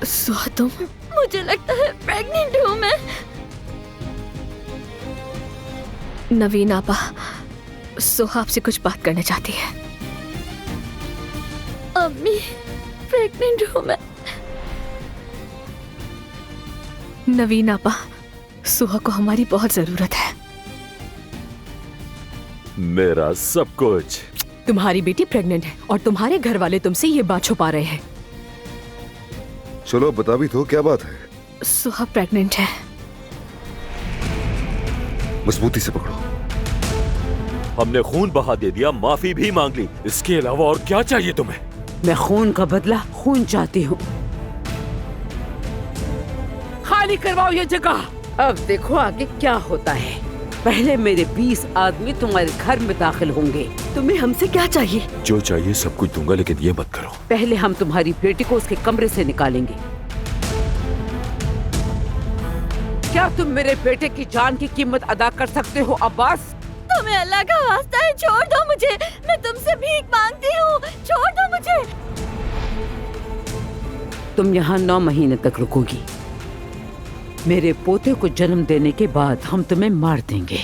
सुहा तुम? मुझे लगता है प्रेग्नेंट हूँ मैं। नवीन आपा, सुहा आपसे कुछ बात करना चाहती है। अम्मी, प्रेग्नेंट हूँ मैं। नवीन आपा, सुहा को हमारी बहुत जरूरत है। मेरा सब कुछ। तुम्हारी बेटी प्रेग्नेंट है और तुम्हारे घर वाले तुमसे ये बात छुपा रहे हैं। चलो बता भी तो, क्या बात है? सुहा प्रेग्नेंट है। मजबूती से पकड़ो। हमने खून बहा दे दिया, माफी भी मांग ली, इसके अलावा और क्या चाहिए तुम्हें? मैं खून का बदला खून चाहती हूँ। खाली करवाओ ये जगह। अब देखो आगे क्या होता है। पहले मेरे 20 आदमी तुम्हारे घर में दाखिल होंगे। तुम्हें हमसे क्या चाहिए? जो चाहिए सब कुछ दूंगा, लेकिन ये मत करो। पहले हम तुम्हारी बेटी को उसके कमरे से निकालेंगे। क्या तुम मेरे बेटे की जान की कीमत अदा कर सकते हो अब्बास? तुम्हें अल्लाह का वास्ता है, छोड़ दो मुझे। मैं तुमसे भीख मांगती हूँ, छोड़ दो मुझे। तुम यहाँ 9 महीने तक रुकोगी। मेरे पोते को जन्म देने के बाद हम तुम्हें मार देंगे।